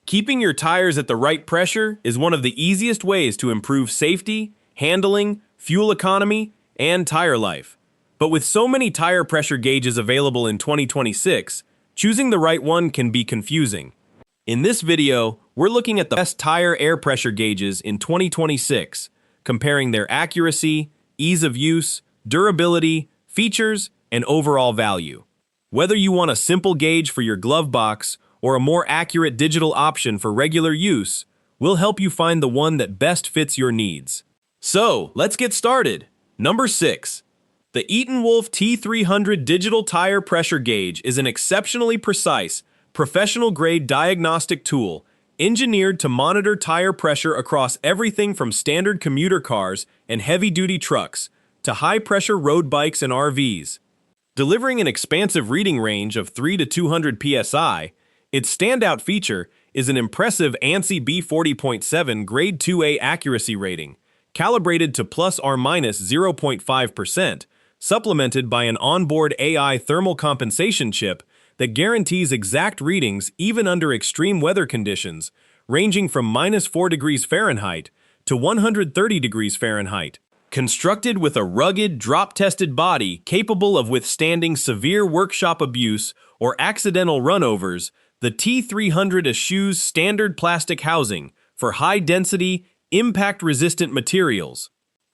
Keeping your tires at the right pressure is one of the easiest ways to improve safety, handling, fuel economy, and tire life. But with so many tire pressure gauges available in 2026, choosing the right one can be confusing. In this video, we're looking at the best tire air pressure gauges in 2026, comparing their accuracy, ease of use, durability, features, and overall value. Whether you want a simple gauge for your glove box or a more accurate digital option for regular use, we'll help you find the one that best fits your needs. So, let's get started. Number 6. The ETENWOLF T300 Digital Tire Pressure Gauge is an exceptionally precise, professional-grade diagnostic tool engineered to monitor tire pressure across everything from standard commuter cars and heavy-duty trucks to high-pressure road bikes and RVs. Delivering an expansive reading range of 3 to 200 psi, its standout feature is an impressive ANSI B40.7 Grade 2A accuracy rating, calibrated to plus or minus 0.5%, supplemented by an onboard AI thermal compensation chip that guarantees exact readings even under extreme weather conditions, ranging from minus 4 degrees Fahrenheit to 130 degrees Fahrenheit. Constructed with a rugged, drop-tested body capable of withstanding severe workshop abuse or accidental runovers, the T300 eschews standard plastic housing for high-density, impact-resistant materials.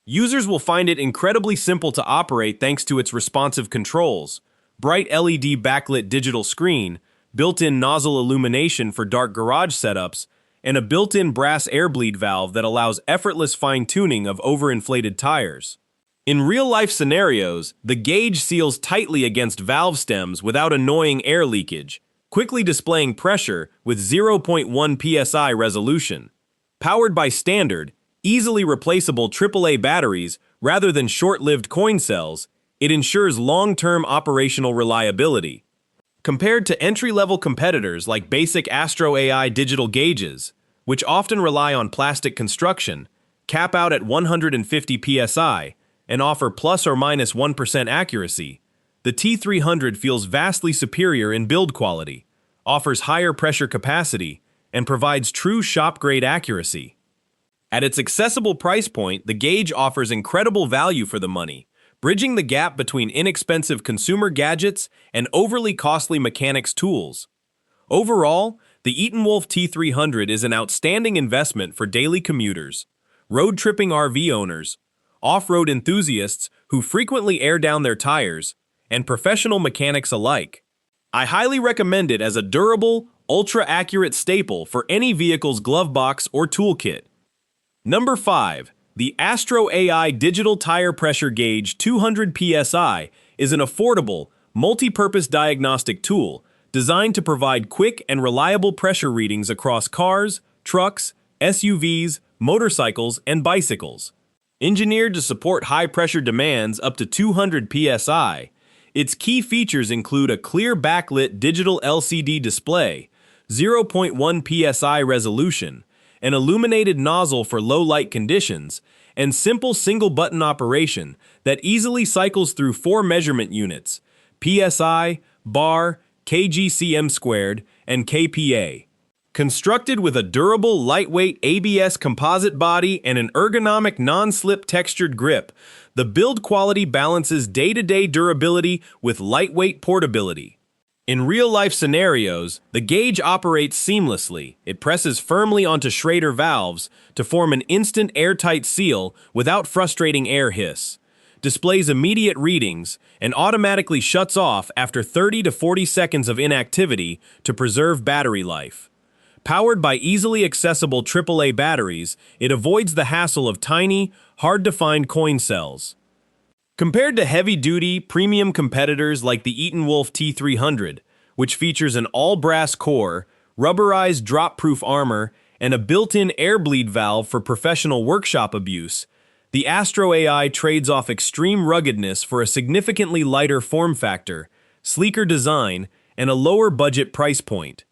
Users will find it incredibly simple to operate thanks to its responsive controls, bright LED backlit digital screen, built-in nozzle illumination for dark garage setups, and a built-in brass air bleed valve that allows effortless fine-tuning of overinflated tires. In real-life scenarios, the gauge seals tightly against valve stems without annoying air leakage, quickly displaying pressure with 0.1 psi resolution. Powered by standard, easily replaceable AAA batteries rather than short-lived coin cells, it ensures long-term operational reliability. Compared to entry-level competitors like basic AstroAI digital gauges, which often rely on plastic construction, cap out at 150 psi, and offer plus or minus 1% accuracy, the T300 feels vastly superior in build quality, offers higher pressure capacity, and provides true shop-grade accuracy. At its accessible price point, the gauge offers incredible value for the money, bridging the gap between inexpensive consumer gadgets and overly costly mechanics tools. Overall, the ETENWOLF T300 is an outstanding investment for daily commuters, road-tripping RV owners, off-road enthusiasts who frequently air down their tires, and professional mechanics alike. I highly recommend it as a durable, ultra-accurate staple for any vehicle's glove box or toolkit. Number 5. The AstroAI Digital Tire Pressure Gauge 200 psi is an affordable, multi-purpose diagnostic tool designed to provide quick and reliable pressure readings across cars, trucks, SUVs, motorcycles, and bicycles. Engineered to support high-pressure demands up to 200 psi, its key features include a clear backlit digital LCD display, 0.1 psi resolution, an illuminated nozzle for low-light conditions, and simple single-button operation that easily cycles through 4 measurement units, PSI, bar, kgcm², and kPa. Constructed with a durable, lightweight ABS composite body and an ergonomic non-slip textured grip, the build quality balances day-to-day durability with lightweight portability. In real-life scenarios, the gauge operates seamlessly. It presses firmly onto Schrader valves to form an instant airtight seal without frustrating air hiss, displays immediate readings, and automatically shuts off after 30 to 40 seconds of inactivity to preserve battery life. Powered by easily accessible AAA batteries, it avoids the hassle of tiny, hard-to-find coin cells. Compared to heavy-duty, premium competitors like the ETENWOLF T300, which features an all-brass core, rubberized drop-proof armor, and a built-in air bleed valve for professional workshop abuse, the AstroAI trades off extreme ruggedness for a significantly lighter form factor, sleeker design, and a lower budget price point.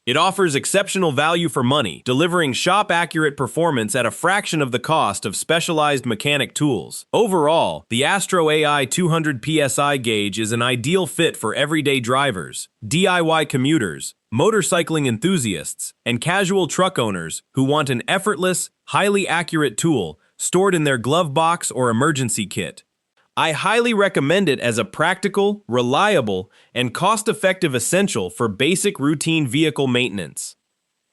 It offers exceptional value for money, delivering shop-accurate performance at a fraction of the cost of specialized mechanic tools. Overall, the AstroAI 200 PSI gauge is an ideal fit for everyday drivers, DIY commuters, motorcycling enthusiasts, and casual truck owners who want an effortless, highly accurate tool stored in their glove box or emergency kit. I highly recommend it as a practical, reliable, and cost-effective essential for basic routine vehicle maintenance.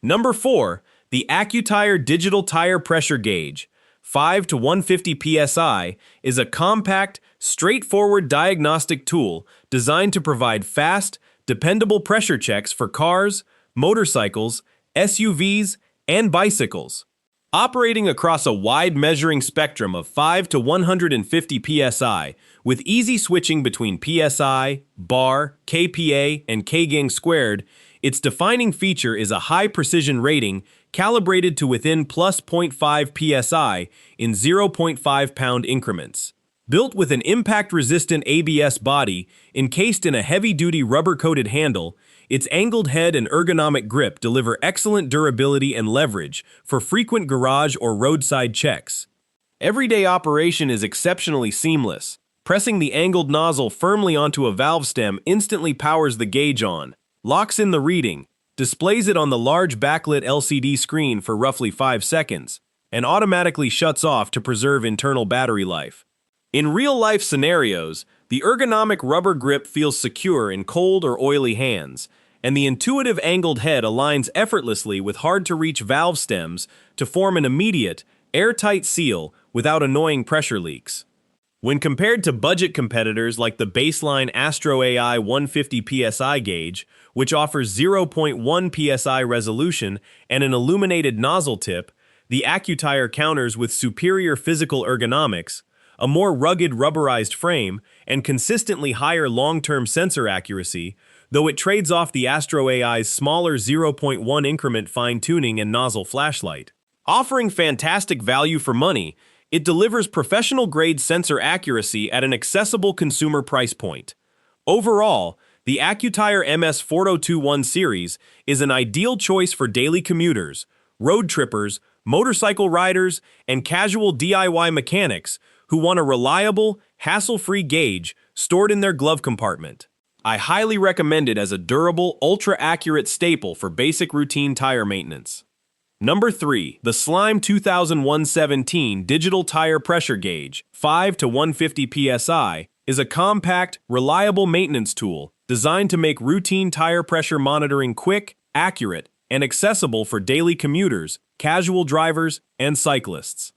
Number 4. The AccuTire Digital Tire Pressure Gauge, 5 to 150 PSI, is a compact, straightforward diagnostic tool designed to provide fast, dependable pressure checks for cars, motorcycles, SUVs, and bicycles. Operating across a wide measuring spectrum of 5 to 150 psi, with easy switching between psi, bar, kPa, and kgang squared, its defining feature is a high-precision rating calibrated to within plus 0.5 psi in 0.5 pound increments. Built with an impact-resistant ABS body encased in a heavy-duty rubber-coated handle, its angled head and ergonomic grip deliver excellent durability and leverage for frequent garage or roadside checks. Everyday operation is exceptionally seamless. Pressing the angled nozzle firmly onto a valve stem instantly powers the gauge on, locks in the reading, displays it on the large backlit LCD screen for roughly 5 seconds, and automatically shuts off to preserve internal battery life. In real-life scenarios, the ergonomic rubber grip feels secure in cold or oily hands, and the intuitive angled head aligns effortlessly with hard-to-reach valve stems to form an immediate, airtight seal without annoying pressure leaks. When compared to budget competitors like the baseline AstroAI 150 PSI gauge, which offers 0.1 PSI resolution and an illuminated nozzle tip, the AccuTire counters with superior physical ergonomics, a more rugged rubberized frame, and consistently higher long-term sensor accuracy, though it trades off the AstroAI's smaller 0.1 increment fine-tuning and nozzle flashlight. Offering fantastic value for money, it delivers professional-grade sensor accuracy at an accessible consumer price point. Overall, the AccuTire MS4021 series is an ideal choice for daily commuters, road trippers, motorcycle riders, and casual DIY mechanics who want a reliable, hassle-free gauge stored in their glove compartment. I highly recommend it as a durable, ultra-accurate staple for basic routine tire maintenance. Number 3. The Slime 2117 Digital Tire Pressure Gauge, 5 to 150 psi, is a compact, reliable maintenance tool designed to make routine tire pressure monitoring quick, accurate, and accessible for daily commuters, casual drivers, and cyclists.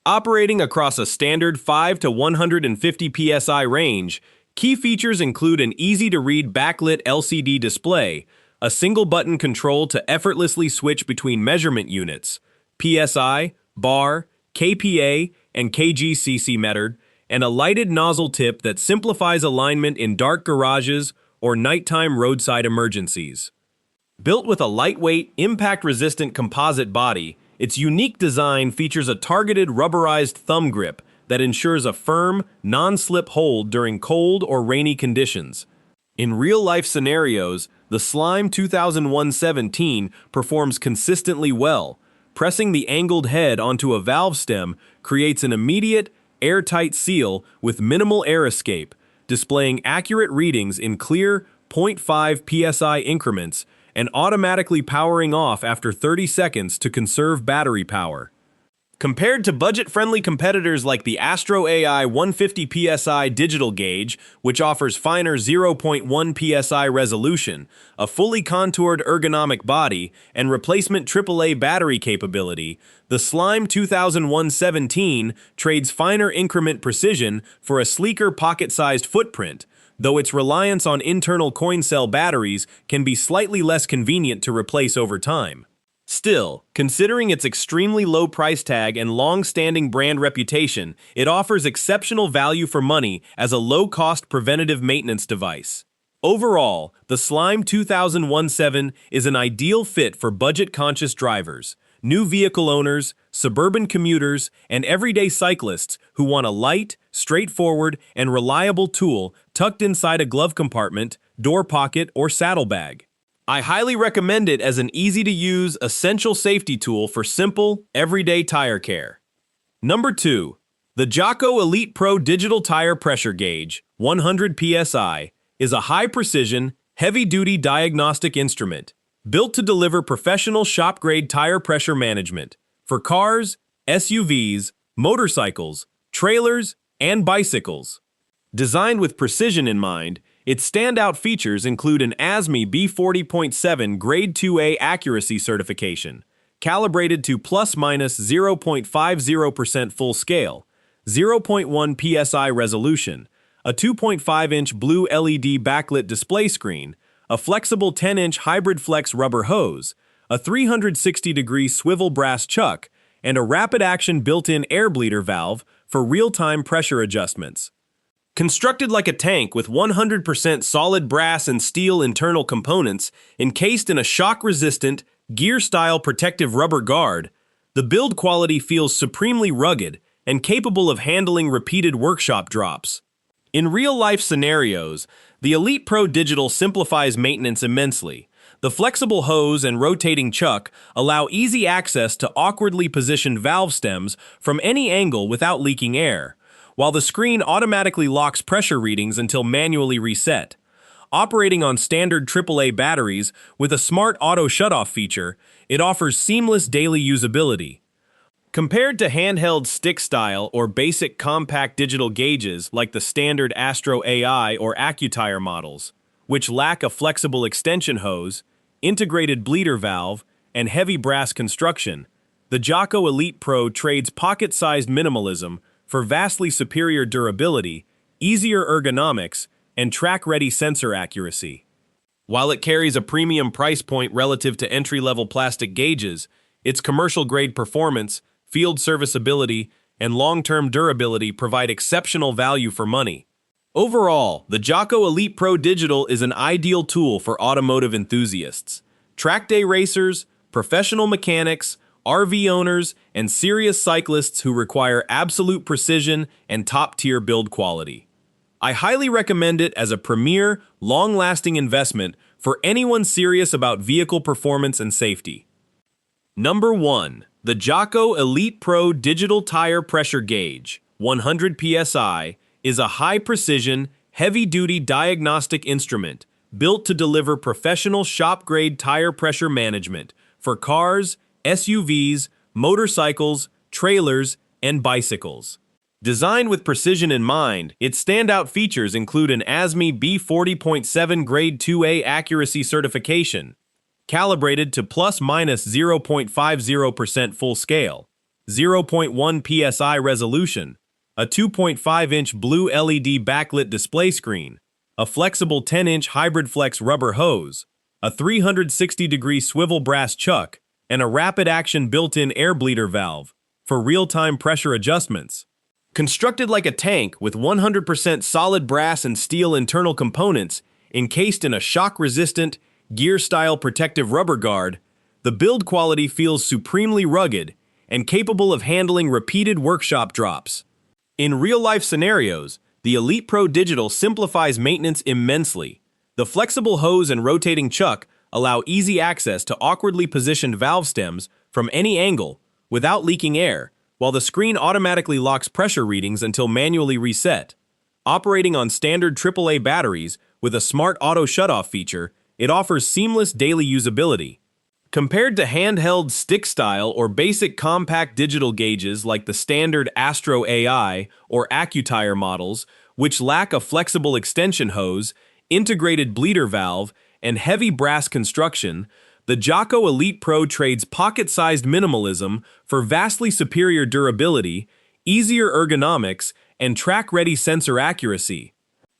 Operating across a standard 5 to 150 psi range, key features include an easy-to-read backlit LCD display, a single-button control to effortlessly switch between measurement units, psi, bar, kPa, and kgcc metered, and a lighted nozzle tip that simplifies alignment in dark garages or nighttime roadside emergencies. Built with a lightweight, impact-resistant composite body, its unique design features a targeted rubberized thumb grip that ensures a firm, non-slip hold during cold or rainy conditions. In real-life scenarios, the Slime 2117 performs consistently well. Pressing the angled head onto a valve stem creates an immediate, airtight seal with minimal air escape, displaying accurate readings in clear 0.5 psi increments and automatically powering off after 30 seconds to conserve battery power. Compared to budget-friendly competitors like the AstroAI 150 PSI digital gauge, which offers finer 0.1 PSI resolution, a fully contoured ergonomic body, and replacement AAA battery capability, the Slime 2117 trades finer increment precision for a sleeker pocket-sized footprint, though its reliance on internal coin cell batteries can be slightly less convenient to replace over time. Still, considering its extremely low price tag and long-standing brand reputation, it offers exceptional value for money as a low-cost preventative maintenance device. Overall, the Slime 2017 is an ideal fit for budget-conscious drivers, new vehicle owners, suburban commuters, and everyday cyclists who want a light, straightforward, and reliable tool tucked inside a glove compartment, door pocket, or saddlebag. I highly recommend it as an easy-to-use, essential safety tool for simple, everyday tire care. Number 2. The Jocko Elite Pro Digital Tire Pressure Gauge, 100 psi, is a high-precision, heavy-duty diagnostic instrument built to deliver professional shop-grade tire pressure management for cars, SUVs, motorcycles, trailers, and bicycles. Designed with precision in mind, its standout features include an ASME B40.7 Grade 2A accuracy certification, calibrated to plus-minus 0.50% full scale, 0.1 psi resolution, a 2.5-inch blue LED backlit display screen, a flexible 10-inch hybrid flex rubber hose, a 360-degree swivel brass chuck, and a rapid-action built-in air bleeder valve for real-time pressure adjustments. Constructed like a tank with 100% solid brass and steel internal components encased in a shock-resistant, gear-style protective rubber guard, the build quality feels supremely rugged and capable of handling repeated workshop drops. In real-life scenarios, the Elite Pro Digital simplifies maintenance immensely. The flexible hose and rotating chuck allow easy access to awkwardly positioned valve stems from any angle without leaking air, while the screen automatically locks pressure readings until manually reset. Operating on standard AAA batteries with a smart auto shutoff feature, it offers seamless daily usability. Compared to handheld stick-style or basic compact digital gauges like the standard AstroAI or AccuTire models, which lack a flexible extension hose, integrated bleeder valve, and heavy brass construction, the Jocko Elite Pro trades pocket-sized minimalism for vastly superior durability, easier ergonomics, and track-ready sensor accuracy. While it carries a premium price point relative to entry-level plastic gauges, its commercial-grade performance, field serviceability, and long-term durability provide exceptional value for money. Overall, the Jocko Elite Pro Digital is an ideal tool for automotive enthusiasts, track day racers, professional mechanics, RV owners, and serious cyclists who require absolute precision and top-tier build quality. I highly recommend it as a premier, long-lasting investment for anyone serious about vehicle performance and safety. Number 1. The Jocko Elite Pro Digital Tire Pressure Gauge, 100 psi, is a high-precision, heavy-duty diagnostic instrument built to deliver professional shop-grade tire pressure management for cars, SUVs, motorcycles, trailers, and bicycles. Designed with precision in mind, its standout features include an ASME B40.7 Grade 2A accuracy certification, calibrated to plus-minus 0.50% full scale, 0.1 psi resolution, a 2.5-inch blue LED backlit display screen, a flexible 10-inch hybrid flex rubber hose, a 360-degree swivel brass chuck, and a rapid-action built-in air bleeder valve for real-time pressure adjustments. Constructed like a tank with 100% solid brass and steel internal components encased in a shock-resistant, gear-style protective rubber guard, the build quality feels supremely rugged and capable of handling repeated workshop drops. In real-life scenarios, the Elite Pro Digital simplifies maintenance immensely. The flexible hose and rotating chuck allow easy access to awkwardly positioned valve stems from any angle without leaking air, while the screen automatically locks pressure readings until manually reset. Operating on standard AAA batteries with a smart auto shutoff feature, it offers seamless daily usability. Compared to handheld stick-style or basic compact digital gauges like the standard AstroAI or AccuTire models, which lack a flexible extension hose, integrated bleeder valve, and heavy brass construction, the Jocko Elite Pro trades pocket-sized minimalism for vastly superior durability, easier ergonomics, and track-ready sensor accuracy.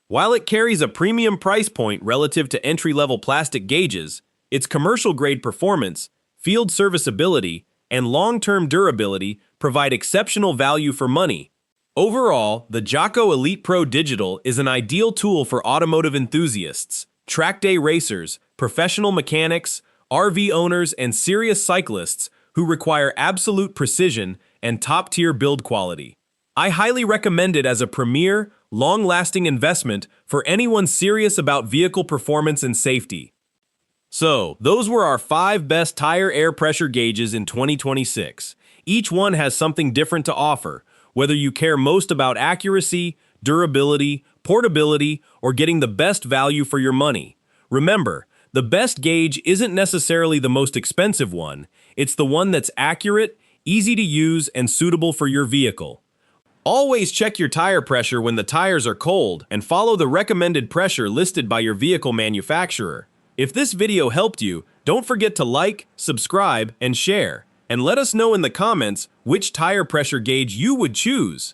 While it carries a premium price point relative to entry-level plastic gauges, its commercial-grade performance, field serviceability, and long-term durability provide exceptional value for money. Overall, the Jocko Elite Pro Digital is an ideal tool for automotive enthusiasts, track day racers, professional mechanics, RV owners, and serious cyclists who require absolute precision and top-tier build quality. I highly recommend it as a premier, long-lasting investment for anyone serious about vehicle performance and safety. So, those were our 5 best tire air pressure gauges in 2026. Each one has something different to offer, whether you care most about accuracy, durability, portability, or getting the best value for your money. Remember, the best gauge isn't necessarily the most expensive one, it's the one that's accurate, easy to use, and suitable for your vehicle. Always check your tire pressure when the tires are cold and follow the recommended pressure listed by your vehicle manufacturer. If this video helped you, don't forget to like, subscribe, and share. And let us know in the comments which tire pressure gauge you would choose.